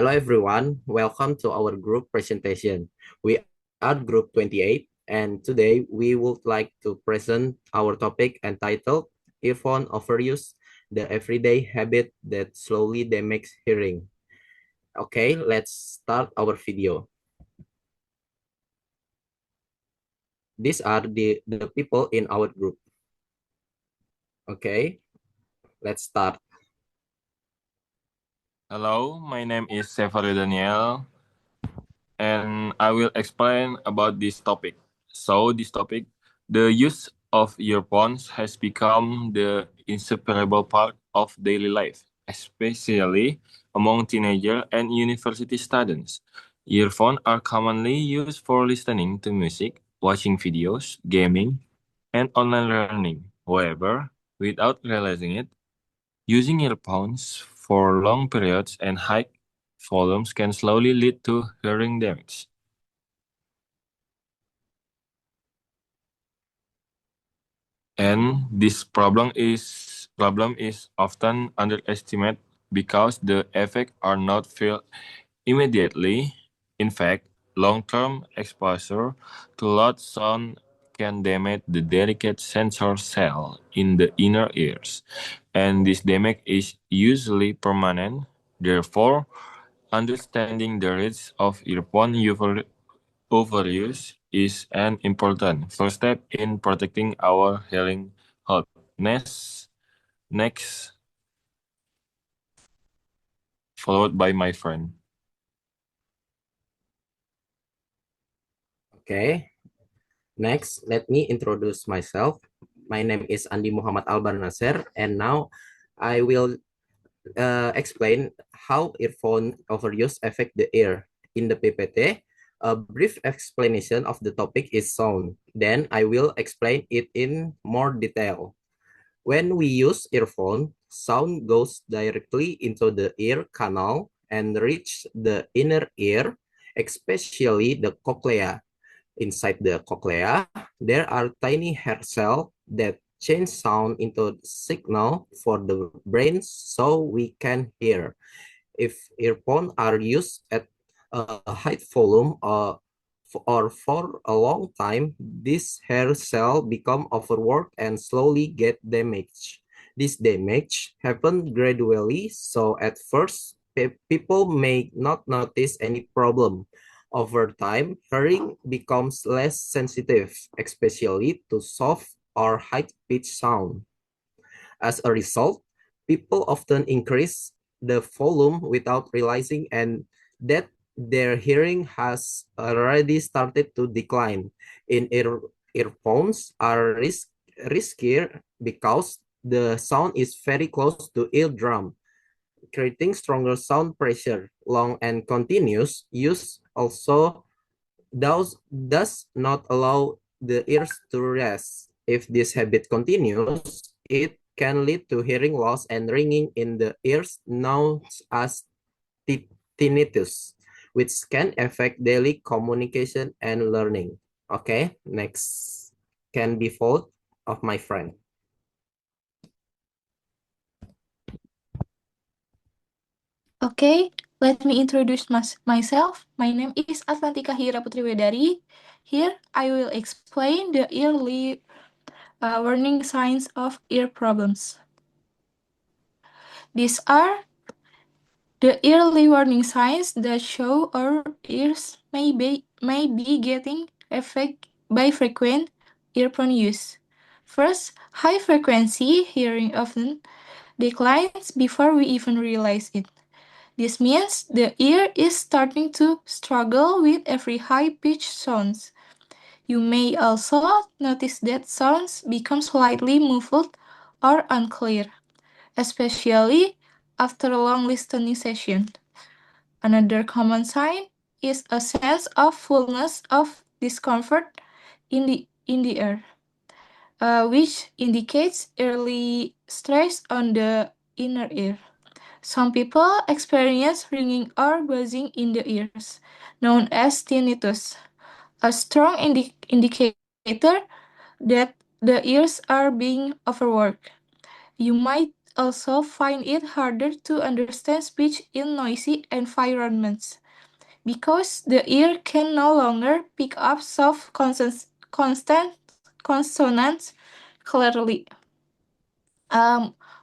Hello everyone, welcome to our group presentation. We are group 28 and today we would like to present our topic entitled Earphone Overuse, the everyday habit that slowly damages hearing. Okay, let's start our video. These are the people in our group. Okay, let's start. Hello, my name is Sefario Daniel, and I will explain about this topic. The use of earphones has become the inseparable part of daily life, especially among teenagers and university students. Earphones are commonly used for listening to music, watching videos, gaming, and online learning. However, without realizing it, using earphones for long periods and high volumes can slowly lead to hearing damage. And this problem is often underestimated because the effects are not felt immediately. In fact, long-term exposure to loud sound can damage the delicate sensor cell in the inner ears, and this damage is usually permanent. Therefore, understanding the risks of earphone overuse is an important first step in protecting our hearing health. Next, followed by my friend. Okay, next let me introduce myself. My name is Andi Muhammad Albar Nasser and now I will explain how earphone overuse affect the ear. In the PPT, a brief explanation of the topic is shown. Then I will explain it in more detail. When we use earphone, sound goes directly into the ear canal and reach the inner ear, especially the cochlea. Inside the cochlea, there are tiny hair cells that change sound into signal for the brain so we can hear. If earphones are used at a high volume or for a long time, this hair cell become overworked and slowly get damaged. This damage happens gradually, so at first people may not notice any problem. Over time, hearing becomes less sensitive, especially to soft or high-pitched sound. As a result, people often increase the volume without realizing and that their hearing has already started to decline. Earphones are riskier because the sound is very close to eardrum, creating stronger sound pressure. Long and continuous use also does not allow the ears to rest. If this habit continues, it can lead to hearing loss and ringing in the ears known as tinnitus, which can affect daily communication and learning. Okay, next can be fault of my friend. Okay, let me introduce myself. My name is Atlantika Hira Putri Wedari. Here, I will explain the early warning signs of ear problems. These are the early warning signs that show our ears may be getting affected by frequent earphone use. First, high frequency hearing often declines before we even realize it. This means the ear is starting to struggle with every high-pitched sounds. You may also notice that sounds become slightly muffled or unclear, especially after a long listening session. Another common sign is a sense of fullness of discomfort in the ear, which indicates early stress on the inner ear. Some people experience ringing or buzzing in the ears, known as tinnitus, a strong indicator that the ears are being overworked. You might also find it harder to understand speech in noisy environments because the ear can no longer pick up soft constant consonants clearly.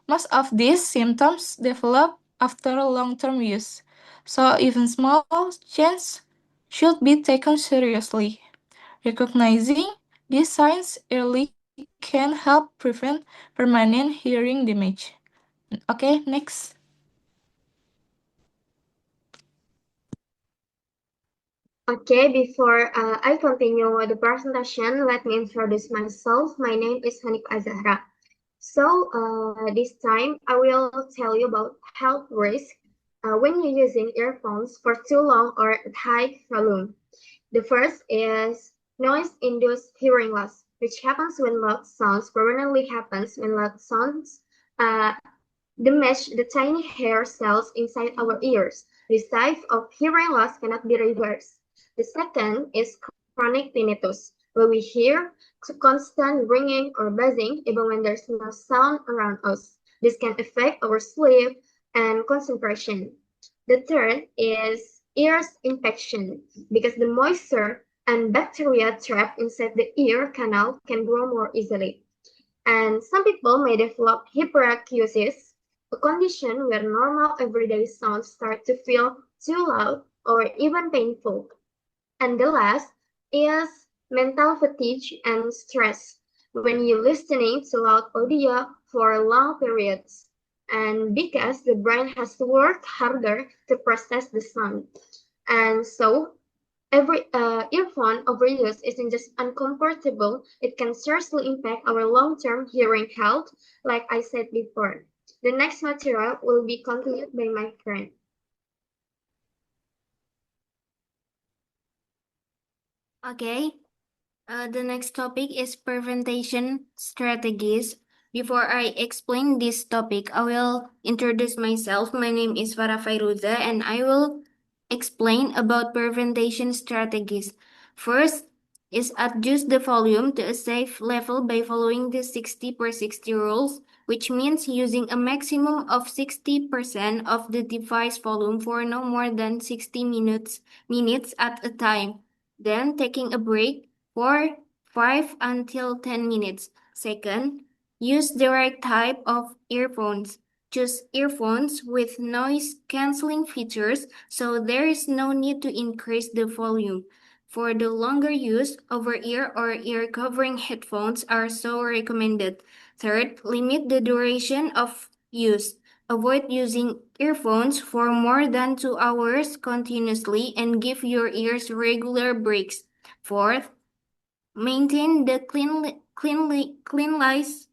Most of these symptoms develop after long-term use, so even small changes should be taken seriously. Recognizing these signs early can help prevent permanent hearing damage. Okay, next. Okay, before I continue with the presentation, let me introduce myself. My name is Hanif Azahra. So this time I will tell you about health risk when you're using earphones for too long or at high volume. The first is noise-induced hearing loss, which happens when loud sounds permanently happens when loud sounds uh, damage the tiny hair cells inside our ears. This type of hearing loss cannot be reversed. The second is chronic tinnitus, where we hear constant ringing or buzzing even when there's no sound around us. This can affect our sleep and concentration. The third is ears infection, because the moisture and bacteria trapped inside the ear canal can grow more easily. And some people may develop hyperacusis, a condition where normal everyday sounds start to feel too loud or even painful. And the last is mental fatigue and stress, when you're listening to loud audio for long periods. And because the brain has to work harder to process the sound. And so every earphone overuse isn't just uncomfortable, it can seriously impact our long-term hearing health, like I said before. The next material will be continued by my friend. Okay, the next topic is prevention strategies. Before I explain this topic, I will introduce myself. My name is Farah Fairuza, and I will explain about prevention strategies. First is adjust the volume to a safe level by following the 60 per 60 rules, which means using a maximum of 60% of the device volume for no more than 60 minutes at a time. Then taking a break for 5 until 10 minutes. Second, use the right type of earphones. Choose earphones with noise cancelling features so there is no need to increase the volume. For the longer use, over-ear or ear covering headphones are so recommended. Third, limit the duration of use. Avoid using earphones for more than 2 hours continuously and give your ears regular breaks. Fourth, maintain the cleanliness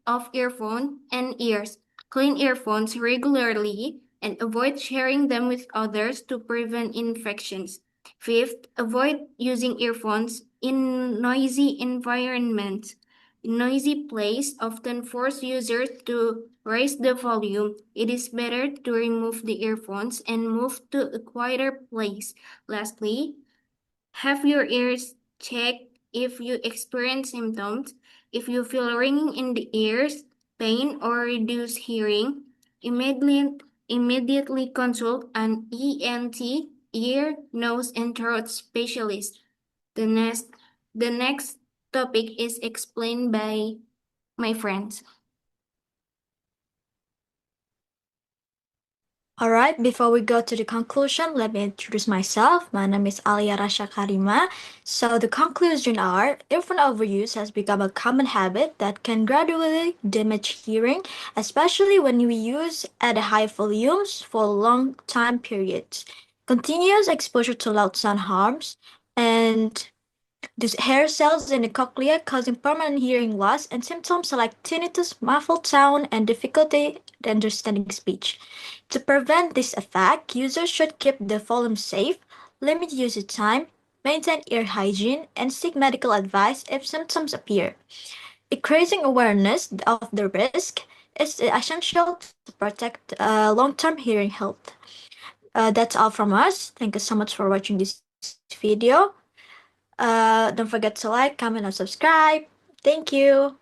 of earphone and ears. Clean earphones regularly and avoid sharing them with others to prevent infections. Fifth, avoid using earphones in noisy environments. Noisy places often force users to raise the volume. It is better to remove the earphones and move to a quieter place. Lastly, have your ears checked if you experience symptoms. If you feel ringing in the ears, pain, or reduced hearing, immediately consult an ENT, ear, nose, and throat specialist. The next topic is explained by my friends. Alright, before we go to the conclusion, let me introduce myself. My name is Alia Rasha Karima. So the conclusion are, earphone overuse has become a common habit that can gradually damage hearing, especially when we use at high volumes for long time periods. Continuous exposure to loud sound harms, and these hair cells in the cochlea causing permanent hearing loss and symptoms like tinnitus, muffled sound, and difficulty understanding speech. To prevent this effect, users should keep the volume safe, limit usage time, maintain ear hygiene, and seek medical advice if symptoms appear. Increasing awareness of the risk is essential to protect long-term hearing health. That's all from us. Thank you so much for watching this video. Don't forget to like, comment, and subscribe. Thank you.